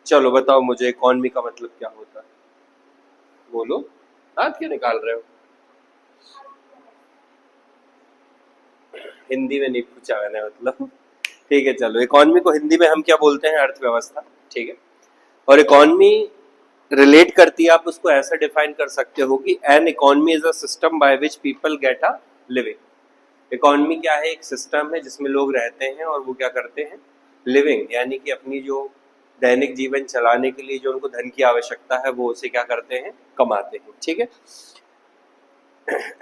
चलो बताओ मुझे इकोनॉमी का मतलब क्या होता है, बोलो। दांत क्यों निकाल रहे हो? हिंदी में नहीं पूछा मैंने, मतलब ठीक है चलो, इकोनॉमी को हिंदी में हम क्या बोलते हैं? अर्थव्यवस्था। ठीक है। और इकोनॉमी रिलेट करती है, आप उसको ऐसा डिफाइन कर सकते हो कि N economy is a system by which people get a living. Economy क्या है? एक सिस्टम है जिसमें लोग रहते हैं और वो क्या करते हैं? लिविंग, यानी कि अपनी जो दैनिक जीवन चलाने के लिए जो उनको धन की आवश्यकता है वो उसे क्या करते हैं? कमाते हैं। ठीक है।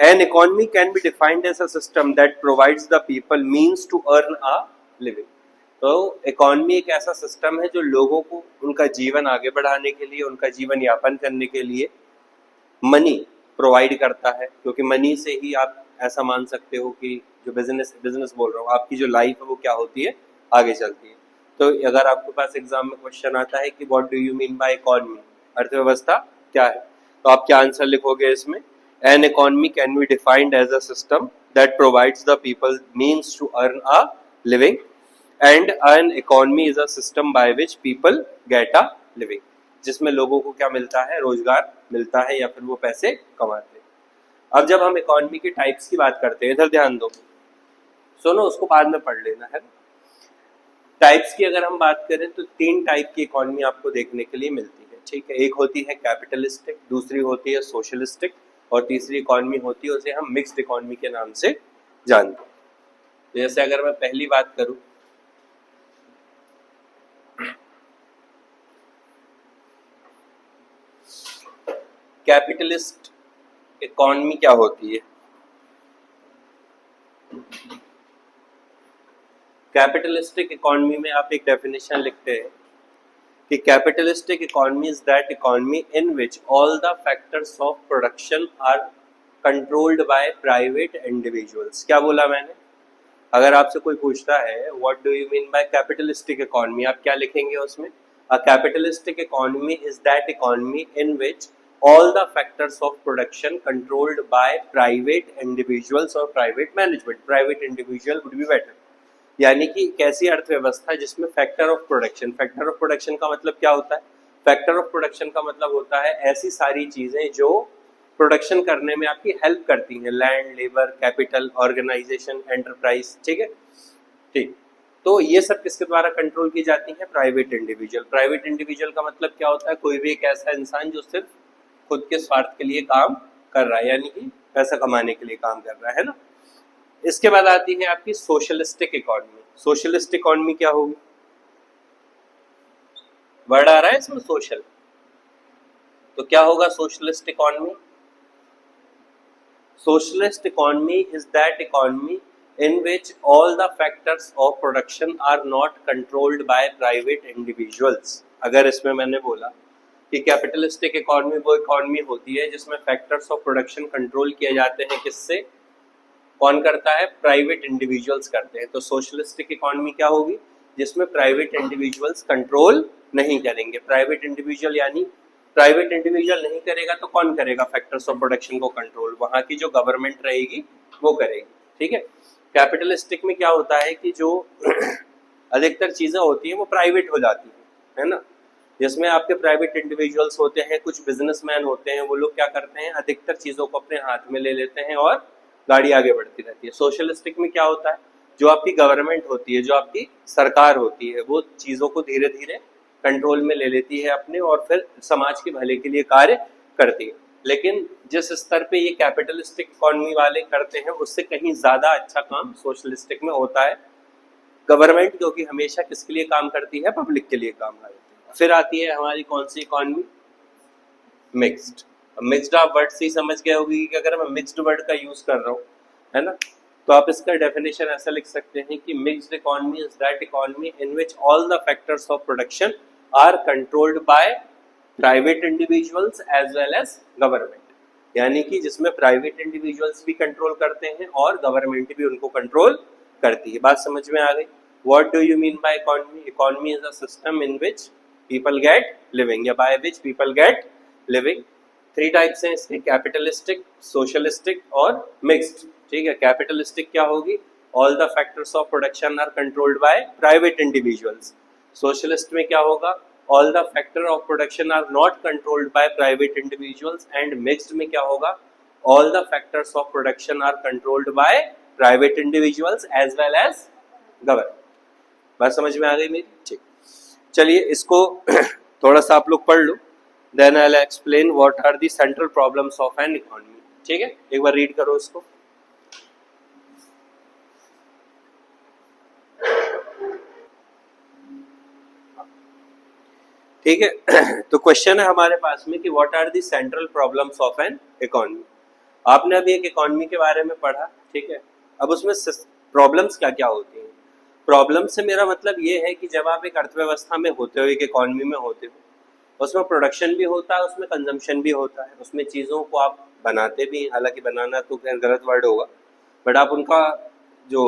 An economy can be defined as a system that provides the people means to earn a living. तो इकोनॉमी एक ऐसा सिस्टम है जो लोगों को उनका जीवन आगे बढ़ाने के लिए, उनका जीवन यापन करने के लिए मनी प्रोवाइड करता है, क्योंकि मनी से ही आप ऐसा मान सकते हो कि जो बिजनेस बिजनेस बोल रहा हूँ, आपकी जो लाइफ है वो क्या होती है? आगे चलती है। तो अगर आपके पास एग्जाम में क्वेश्चन आता है कि what do you mean by economy, अर्थव्यवस्था क्या है, तो आप क्या आंसर लिखोगे इसमें? An economy can be defined as a system that provides the people means to earn a living, and an economy is a system by which people get a living, जिसमें लोगों को क्या मिलता है? रोजगार मिलता है या फिर वो पैसे कमाते हैं। अब जब हम इकोनॉमी के टाइप्स की बात करते हैं, इधर ध्यान दो, सुनो, उसको बाद में पढ़ लेना है। टाइप्स की अगर हम बात करें तो तीन टाइप की इकोनॉमी आपको देखने के लिए मिलती है। ठीक है। एक होती है कैपिटलिस्टिक, दूसरी होती है सोशलिस्टिक, और तीसरी इकोनॉमी होती है उसे हम मिक्स्ड इकोनॉमी के नाम से जानते हैं। जैसे अगर मैं पहली बात करूं, कैपिटलिस्ट इकोनॉमी क्या होती है? कैपिटलिस्टिक इकोनॉमी में आप एक डेफिनेशन लिखते हैं कि capitalistic economy is that economy in which all the factors of production are controlled by private individuals. क्या बोला मैंने? अगर आपसे कोई पूछता है what do you mean by capitalistic economy, आप क्या लिखेंगे उसमें? A capitalistic economy is that economy in which all the factors of production controlled by private individuals or private management. Private individual would be better. यानी कि कैसी अर्थव्यवस्था जिसमें factor of production, factor of production का मतलब क्या होता है? फैक्टर ऑफ प्रोडक्शन का मतलब होता है ऐसी सारी चीजें जो प्रोडक्शन करने में आपकी हेल्प करती हैं, land, labour, capital, organisation, enterprise. ठीक है। ठीक। तो ये सब किसके द्वारा कंट्रोल की जाती है? Private individual. प्राइवेट इंडिविजुअल का मतलब क्या होता है? कोई भी एक ऐसा इंसान जो सिर्फ खुद के स्वार्थ के लिए काम कर रहा है, यानी कि पैसा कमाने के लिए काम कर रहा है ना। इसके बाद आती है आपकी सोशलिस्टिक इकोनॉमी। सोशलिस्ट इकोनॉमी क्या होगी? वर्ड आ रहा है इसमें सोशल, तो क्या होगा socialist economy? Socialist economy is that economy in which all the factors of production are not controlled by private individuals. अगर इसमें मैंने बोला कि कैपिटलिस्टिक इकोनॉमी वो इकोनॉमी होती है जिसमें फैक्टर्स ऑफ प्रोडक्शन कंट्रोल किए जाते हैं, किससे? कौन करता है? प्राइवेट इंडिविजुअल्स करते हैं। तो सोशलिस्टिक इकोनॉमी क्या होगी? जिसमें प्राइवेट इंडिविजुअल्स कंट्रोल नहीं करेंगे। प्राइवेट इंडिविजुअल यानी प्राइवेट इंडिविजुअल नहीं करेगा तो कौन करेगा फैक्टर्स ऑफ प्रोडक्शन को कंट्रोल? वहां की जो गवर्नमेंट रहेगी वो करेगी। ठीक है। कैपिटलिस्टिक में क्या होता है कि जो अधिकतर चीजें होती हैं वो प्राइवेट हो जाती है ना, जिसमें आपके प्राइवेट इंडिविजुअल्स होते हैं, कुछ बिजनेसमैन होते हैं, वो लोग क्या करते हैं? अधिकतर चीजों को अपने हाथ में ले लेते हैं और गाड़ी आगे बढ़ती रहती है। सोशलिस्टिक में क्या होता है? जो आपकी गवर्नमेंट होती है, जो आपकी सरकार होती है, वो चीजों को धीरे धीरे कंट्रोल में ले लेती है अपने, और फिर समाज के भले के लिए कार्य करती है। लेकिन जिस स्तर पे ये कैपिटलिस्टिक इकोनॉमी वाले करते हैं उससे कहीं ज्यादा अच्छा काम सोशलिस्टिक में होता है। गवर्नमेंट क्योंकि हमेशा किसके लिए काम करती है? पब्लिक के लिए काम करती है। फिर आती है हमारी कौन सी इकोनॉमी? मिक्स्ड। मिक्स्ड आप वर्ड से ही समझ गए होगी कि अगर मैं मिक्स्ड वर्ड का यूज कर रहा हूँ, है ना, तो आप इसका डेफिनेशन ऐसा लिख सकते हैं कि mixed economy is that economy in which all the factors of production are controlled by private individuals as well as government. यानी कि जिसमें प्राइवेट इंडिविजुअल्स भी कंट्रोल करते हैं और गवर्नमेंट भी उनको कंट्रोल करती है। बात समझ में आ गई? What do you mean by economy? Economy is a system in which people get living, या by which people get living. Three types हैं इसके, कैपिटलिस्टिक, सोशलिस्टिक और मिक्स्ड। ठीक है। कैपिटलिस्टिक क्या होगी? All the factors of production are controlled by private individuals. Socialist में क्या होगा? All the factor of production are not controlled by private individuals, and mixed में क्या होगा, all the factors of production are controlled by private individuals as well as government. बात समझ में आ गई मेरी? ठीक, चलिए इसको थोड़ा सा आप लोग पढ़ लो, then I will explain what are the central problems of an economy. ठीक है, एक बार रीड करो इसको। ठीक है, तो क्वेश्चन है हमारे पास में कि what are the central problems of an economy. आपने अभी एक इकोनॉमी के बारे में पढ़ा, ठीक है, अब उसमें प्रॉब्लम्स क्या क्या होती हैं। प्रॉब्लम से मेरा मतलब ये है कि जब आप एक अर्थव्यवस्था में होते हो, एक इकोनॉमी में होते हो, उसमें प्रोडक्शन भी होता है, उसमें कंजम्पशन भी होता है, उसमें चीज़ों को आप बनाते भी हैं, हालांकि बनाना तो खैर गलत वर्ड होगा, बट आप उनका जो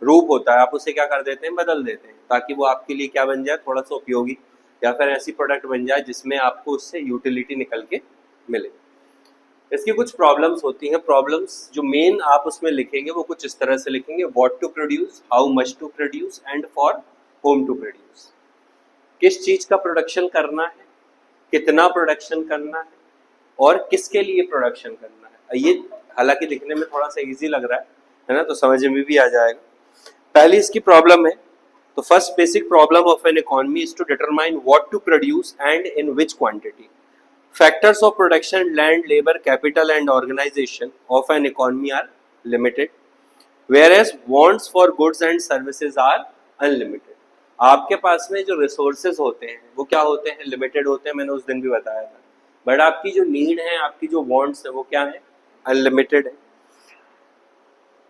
रूप होता है आप उसे क्या कर देते हैं, बदल देते हैं, ताकि वो आपके लिए क्या बन जाए, थोड़ा सा उपयोगी, या फिर ऐसी प्रोडक्ट बन जाए जिसमें आपको उससे यूटिलिटी निकल के मिले। इसकी कुछ प्रॉब्लम्स होती हैं। प्रॉब्लम्स जो मेन आप उसमें लिखेंगे वो कुछ इस तरह से लिखेंगे, what to produce, how much to produce, and for whom to produce. किस चीज का प्रोडक्शन करना है, कितना प्रोडक्शन करना है, और किसके लिए प्रोडक्शन करना है। ये हालांकि लिखने में थोड़ा सा इजी लग रहा है ना, तो समझ में भी आ जाएगा। पहली इसकी प्रॉब्लम है, तो first basic problem of an economy is to determine what to produce and in which quantity. Factors of production, land, labor, capital and organization of an economy are limited, whereas wants for goods and services are unlimited. आपके पास में जो resources होते हैं वो क्या होते हैं, limited होते हैं, मैंने उस दिन भी बताया था, बट आपकी जो need है, आपकी जो wants है वो क्या है, unlimited है।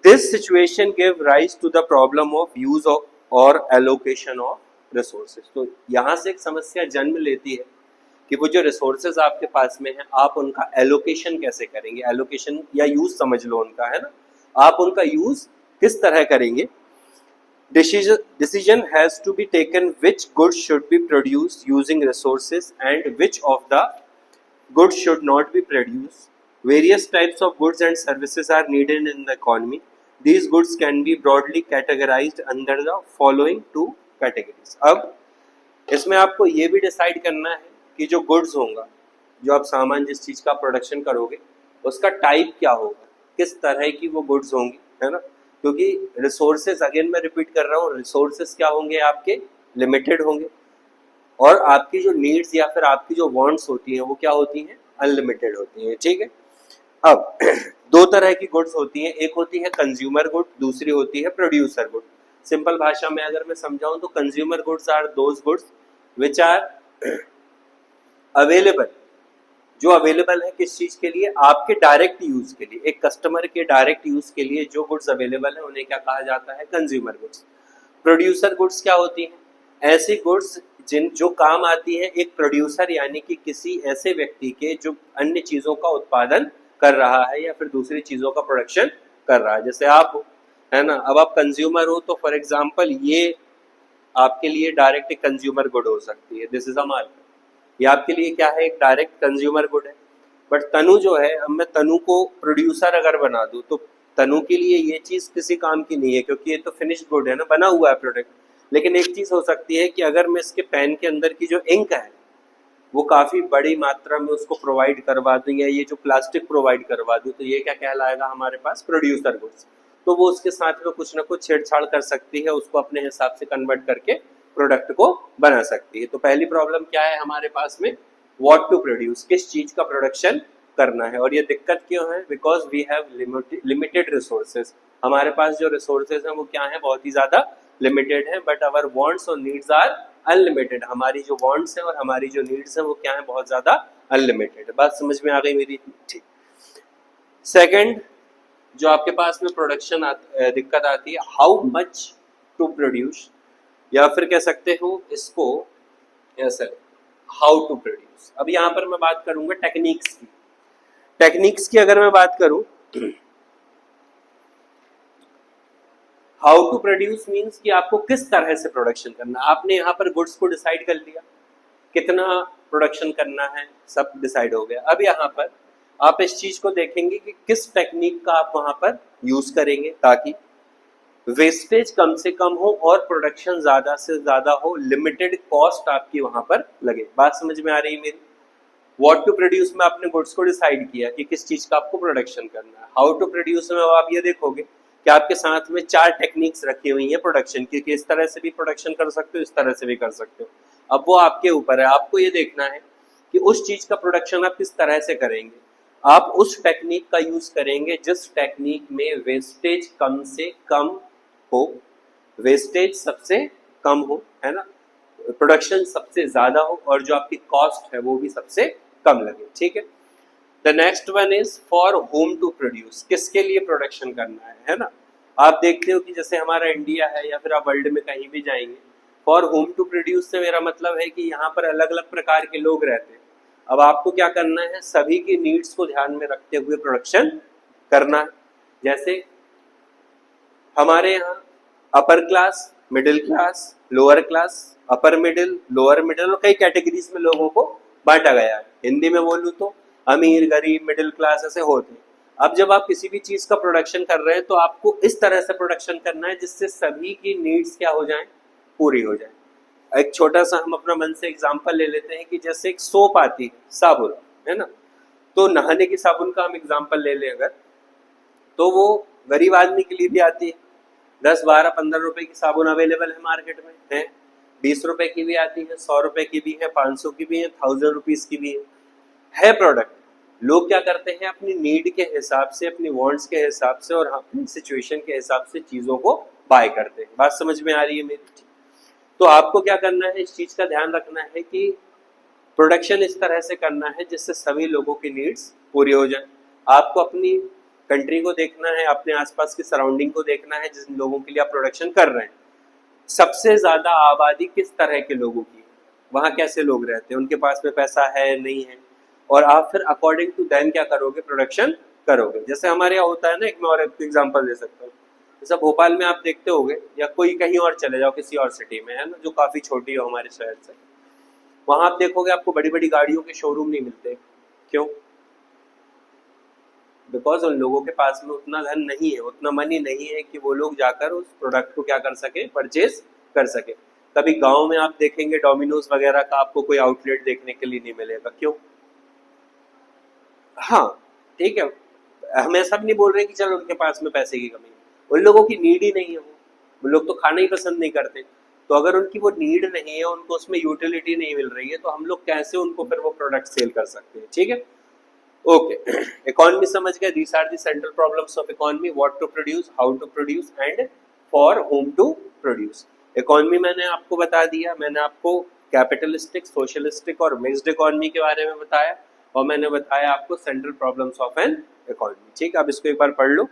This situation gave rise to the problem of use of or allocation of resources। तो यहाँ से एक समस्या जन्म लेती है कि वो जो रिसोर्सेज आपके पास में है आप उनका एलोकेशन कैसे करेंगे। एलोकेशन या यूज समझ लो उनका, है ना, आप उनका यूज किस तरह करेंगे। Decision has to be taken which goods should be produced using resources and which of the goods should not be produced. Various types of goods and services are needed in the economy. These goods can be broadly categorized under the following two categories। अब इसमें आपको ये भी decide करना है कि जो goods होगा, जो आप सामान जिस चीज़ का प्रोडक्शन करोगे उसका टाइप क्या होगा, किस तरह की वो गुड्स होंगी, है ना, क्योंकि रिसोर्सेज, अगेन मैं रिपीट कर रहा हूँ, रिसोर्सेज क्या होंगे, आपके लिमिटेड होंगे, और आपकी जो नीड्स या फिर आपकी जो वांट्स होती हैं वो क्या होती हैं, अनलिमिटेड होती हैं। ठीक है, अब दो तरह की गुड्स होती हैं, एक होती है कंज्यूमर गुड, दूसरी होती है प्रोड्यूसर गुड। सिंपल भाषा में अगर मैं समझाऊं तो consumer goods are those goods which are available, जो अवेलेबल है किस चीज के लिए, आपके डायरेक्ट यूज के लिए, एक कस्टमर के डायरेक्ट यूज के लिए जो गुड्स अवेलेबल है उन्हें क्या कहा जाता है, कंज्यूमर गुड्स। प्रोड्यूसर गुड्स क्या होती हैं, ऐसी गुड्स जिन जो काम आती है एक प्रोड्यूसर यानी कि किसी ऐसे व्यक्ति के जो अन्य चीजों का उत्पादन कर रहा है या फिर दूसरी चीजों का प्रोडक्शन कर रहा है। जैसे आप हो, है ना, अब आप कंज्यूमर हो तो फॉर एग्जांपल ये आपके लिए डायरेक्ट एक कंज्यूमर गुड हो सकती है, दिस इज अ मार्केट, ये आपके लिए क्या है, एक डायरेक्ट कंज्यूमर गुड है। बट तनु जो है, अब मैं तनु को प्रोड्यूसर अगर बना दूं तो तनु के लिए ये चीज किसी काम की नहीं है, क्योंकि ये तो फिनिश्ड गुड है ना, बना हुआ है प्रोडक्ट। लेकिन एक चीज हो सकती है कि अगर मैं इसके पेन के अंदर की जो इंक है वो काफी बड़ी मात्रा में उसको प्रोवाइड करवा दूं, या ये जो प्लास्टिक प्रोवाइड करवा दूं, तो ये क्या कहलाएगा हमारे पास, प्रोड्यूसर गुड्स। तो वो उसके साथ में कुछ ना कुछ छेड़छाड़ कर सकती है, उसको अपने हिसाब से कन्वर्ट करके प्रोडक्ट को बना सकती है। तो पहली प्रॉब्लम क्या है हमारे पास में, व्हाट टू प्रोड्यूस, किस चीज का प्रोडक्शन करना है। और ये दिक्कत क्यों है, because we have limited resources, हमारे पास जो रिसोर्सेज हैं वो क्या है, बहुत ही ज्यादा लिमिटेड है, बट आवर वांट्स और नीड्स आर अनलिमिटेड। हमारी जो वांट्स है और हमारी जो नीड्स है वो क्या है, बहुत ज्यादा अनलिमिटेड। बात समझ में आ गई मेरी? ठीक। सेकंड जो आपके पास में प्रोडक्शन दिक्कत आती है, हाउ मच टू प्रोड्यूस, या फिर कह सकते हो इसको ऐसे, हाउ टू प्रोड्यूस। अब यहाँ पर मैं बात करूंगा टेक्निक्स की। टेक्निक्स की अगर मैं बात करूं, हाउ टू प्रोड्यूस मीन्स कि आपको किस तरह से प्रोडक्शन करना। आपने यहाँ पर गुड्स को डिसाइड कर लिया, कितना प्रोडक्शन करना है सब डिसाइड हो गया। अब यहाँ पर आप इस चीज को देखेंगे कि किस टेक्निक का आप वहां पर यूज करेंगे, ताकि वेस्टेज कम से कम हो और प्रोडक्शन ज्यादा से ज्यादा हो, लिमिटेड कॉस्ट आपकी वहां पर लगे। बात समझ में आ रही है मेरी? व्हाट टू प्रोड्यूस में आपने गुड्स को डिसाइड किया कि किस चीज का आपको प्रोडक्शन करना है। हाउ टू प्रोड्यूस में आप ये देखोगे कि आपके साथ में 4 टेक्निक्स रखी हुई है प्रोडक्शन की, कि इस तरह से भी प्रोडक्शन कर सकते हो, इस तरह से भी कर सकते हो। अब वो आपके ऊपर है, आपको ये देखना है कि उस चीज का प्रोडक्शन आप किस तरह से करेंगे। आप उस टेक्निक का यूज करेंगे जिस टेक्निक में वेस्टेज कम से कम हो, वेस्टेज सबसे कम हो, है ना, प्रोडक्शन सबसे ज्यादा हो और जो आपकी कॉस्ट है वो भी सबसे कम लगे। ठीक है। The next one is for whom to produce, किसके लिए प्रोडक्शन करना है ना। आप देखते हो कि जैसे हमारा इंडिया है या फिर आप वर्ल्ड में कहीं भी जाएंगे, फॉर होम टू प्रोड्यूस से मेरा मतलब है कि यहाँ पर अलग अलग प्रकार के लोग रहते हैं। अब आपको क्या करना है, सभी की नीड्स को ध्यान में रखते हुए प्रोडक्शन करना है। जैसे हमारे यहाँ upper class, middle class, lower class, upper middle, lower middle और कई कैटेगरीज में लोगों को बांटा गया है। हिंदी में बोलूँ तो अमीर, गरीब, मिडिल क्लास ऐसे होते हैं। अब जब आप किसी भी चीज का प्रोडक्शन कर रहे हैं तो आपको इस तरह से प्रोडक्शन करना है जिससे सभी की नीड्स क्या हो जाए, पूरी हो जाए। एक छोटा सा हम अपना मन से एग्जांपल ले लेते हैं कि जैसे एक सोप आती है, साबुन, है ना, तो नहाने की साबुन का हम एग्जांपल ले लें अगर, तो वो गरीब आदमी के लिए भी आती है। 10, 12, 15 रुपए की साबुन अवेलेबल है मार्केट में, है 20 रुपए की भी आती है, 100 रुपए की भी है, 500 की भी है, 1000 रुपीज की भी है प्रोडक्ट। लोग क्या करते हैं, अपनी नीड के हिसाब से, अपनी वांट्स के हिसाब से और अपनी सिचुएशन के हिसाब से चीजों को बाय करते हैं। बात समझ में आ रही है मेरी? तो आपको क्या करना है, इस चीज का ध्यान रखना है कि प्रोडक्शन इस तरह से करना है जिससे सभी लोगों की नीड्स पूरी हो जाए। आपको अपनी कंट्री को देखना है, अपने आसपास की सराउंडिंग को देखना है जिन लोगों के लिए आप प्रोडक्शन कर रहे हैं। सबसे ज्यादा आबादी किस तरह के लोगों की, वहाँ कैसे लोग रहते हैं, उनके पास में पैसा है नहीं है, और आप फिर अकॉर्डिंग टू देम क्या करोगे, प्रोडक्शन करोगे। जैसे हमारे यहाँ होता है ना, एक मैं और एक एग्जांपल दे सकता हूँ। जैसे भोपाल में आप देखते होंगे या कोई कहीं और चले जाओ किसी और सिटी में, है ना, जो काफी छोटी हो हमारे शहर से, वहां आप देखोगे आपको बड़ी बड़ी गाड़ियों के शोरूम नहीं मिलते। क्यों? बिकॉज उन लोगों के पास में उतना धन नहीं है, उतना मनी नहीं है कि वो लोग जाकर उस प्रोडक्ट को क्या कर सके, परचेज कर सके। कभी गांव में आप देखेंगे डोमिनोज वगैरह का आपको कोई आउटलेट देखने के लिए नहीं मिलेगा। क्यों? हाँ, ठीक है, हम ऐसा भी नहीं बोल रहे कि चलो उनके पास में पैसे की कमी है, उन लोगों की नीड ही नहीं है, वो लोग तो खाना ही पसंद नहीं करते। तो अगर उनकी वो नीड नहीं है, उनको उसमें यूटिलिटी नहीं मिल रही है, तो हम लोग कैसे उनको फिर वो प्रोडक्ट सेल कर सकते हैं। ठीक है, ओके। इकोनॉमी समझ गए, these are the central problems of economy, what to produce, how to produce and for whom to produce. Economy मैंने आपको बता दिया, मैंने आपको कैपिटलिस्टिक, सोशलिस्टिक और मिक्स्ड इकोनॉमी के बारे में बताया, और मैंने बताया आपको central problems of an economy. ठीक है, अब इसको एक बार पढ़ लो,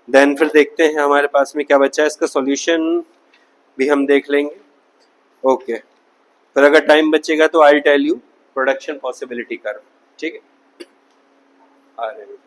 देन फिर देखते हैं हमारे पास में क्या बचा है, इसका सॉल्यूशन भी हम देख लेंगे। ओके, फिर अगर टाइम बचेगा तो I tell you production possibility curve. ठीक है, आ रहे हैं।